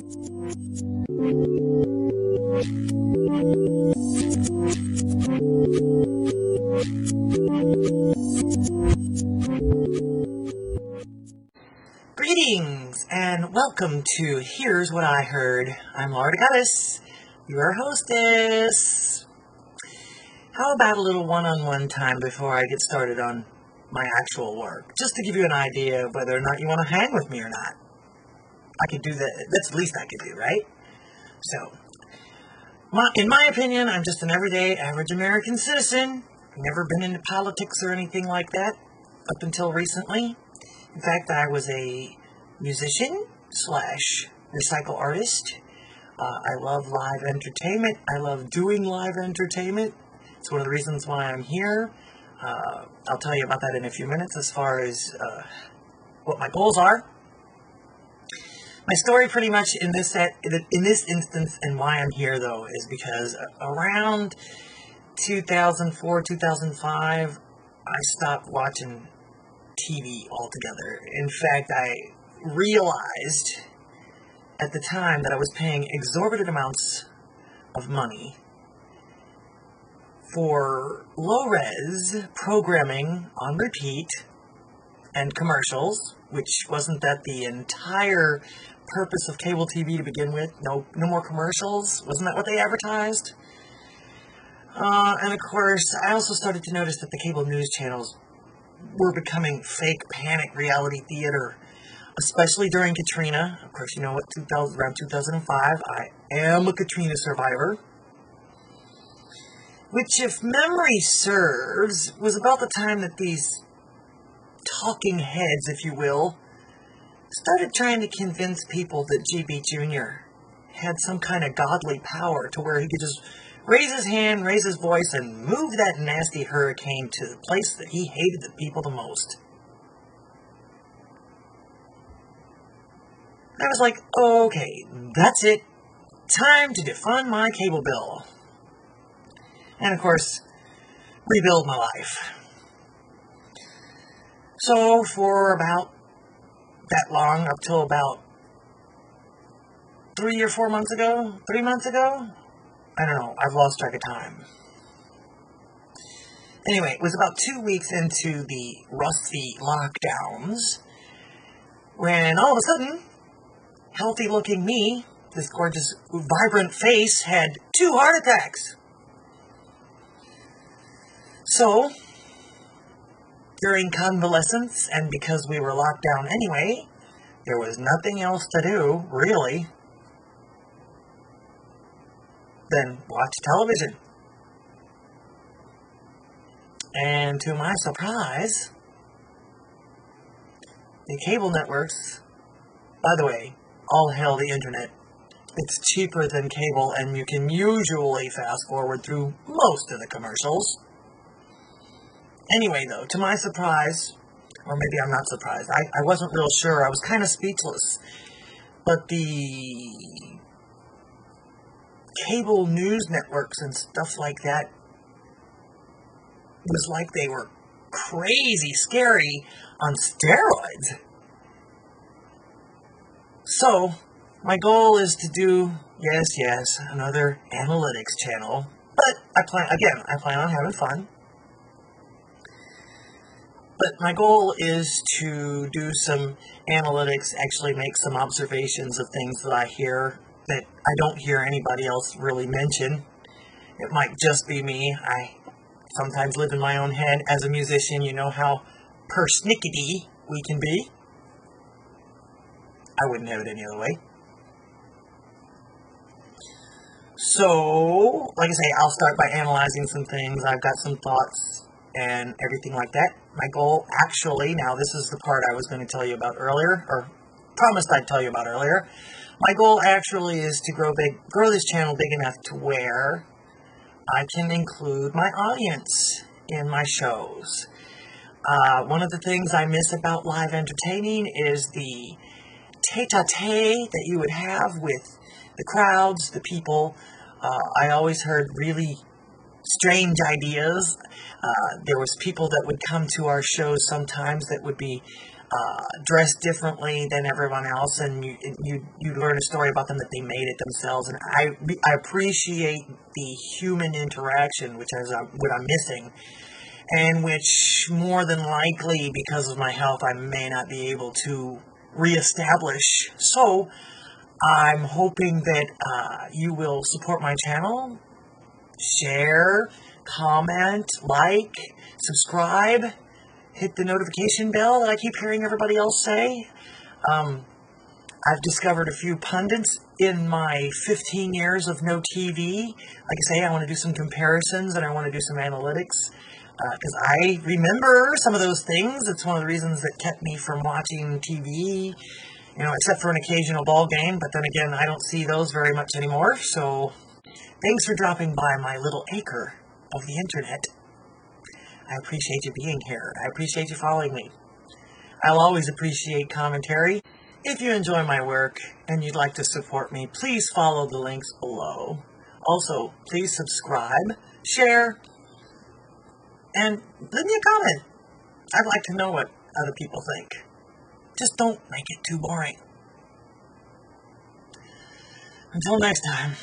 Greetings and welcome to Here's What I Heard. I'm Laura DeGattis, your hostess. How about a little one-on-one time before I get started on my actual work? Just to give you an idea of whether or not you want to hang with me or not. I could do that. That's the least I could do, right? So, in my opinion, I'm just an everyday, average American citizen. I've never been into politics or anything like that up until recently. In fact, I was a musician / recycle artist. I love live entertainment. I love doing live entertainment. It's one of the reasons why I'm here. I'll tell you about that in a few minutes as far as what my goals are. My story pretty much in this instance and why I'm here, though, is because around 2004, 2005, I stopped watching TV altogether. In fact, I realized at the time that I was paying exorbitant amounts of money for low-res programming on repeat and commercials, which wasn't that the entire purpose of cable TV to begin with. No more commercials. Wasn't that what they advertised? And of course, I also started to notice that the cable news channels were becoming fake panic reality theater, especially during Katrina. Of course, you know what, around 2005, I am a Katrina survivor, which, if memory serves, was about the time that these talking heads, if you will, started trying to convince people that GB Jr. had some kind of godly power to where he could just raise his hand, raise his voice, and move that nasty hurricane to the place that he hated the people the most. I was like, okay, that's it. Time to defund my cable bill. And of course, rebuild my life. So for about that long, up till about 3 or 4 months ago, 3 months ago, I don't know, I've lost track of time. Anyway, it was about 2 weeks into the rusty lockdowns when all of a sudden, healthy-looking me, this gorgeous, vibrant face, had 2 heart attacks. So, during convalescence, and because we were locked down anyway, there was nothing else to do, really, than watch television. And to my surprise, the cable networks, by the way, all hail the internet. It's cheaper than cable, and you can usually fast forward through most of the commercials. Anyway, though, to my surprise, or maybe I'm not surprised, I wasn't real sure, I was kind of speechless, but the cable news networks and stuff like that was like they were crazy scary on steroids. So, my goal is to do, yes, another analytics channel, but I plan on having fun. But my goal is to do some analytics, actually make some observations of things that I hear that I don't hear anybody else really mention. It might just be me. I sometimes live in my own head. As a musician, you know how persnickety we can be. I wouldn't have it any other way. So, like I say, I'll start by analyzing some things. I've got some thoughts and everything like that. My goal, actually, now this is the part I was going to tell you about earlier, or promised I'd tell you about earlier. My goal actually is to grow this channel big enough to where I can include my audience in my shows. One of the things I miss about live entertaining is the tete-a-tete that you would have with the crowds, the people. I always heard really strange ideas. There was people that would come to our shows sometimes that would be dress differently than everyone else, and you learn a story about them that they made it themselves. And I appreciate the human interaction, which is what I'm missing, and which more than likely, because of my health, I may not be able to reestablish. So I'm hoping that you will support my channel, share, comment, like, subscribe, hit the notification bell that I keep hearing everybody else say. I've discovered a few pundits in my 15 years of no TV. Like I say, I want to do some comparisons and I want to do some analytics, because I remember some of those things. It's one of the reasons that kept me from watching TV, except for an occasional ball game. But then again, I don't see those very much anymore. So thanks for dropping by my little acre of the internet. I appreciate you being here. I appreciate you following me. I'll always appreciate commentary. If you enjoy my work and you'd like to support me, please follow the links below. Also, please subscribe, share, and leave me a comment. I'd like to know what other people think. Just don't make it too boring. Until next time.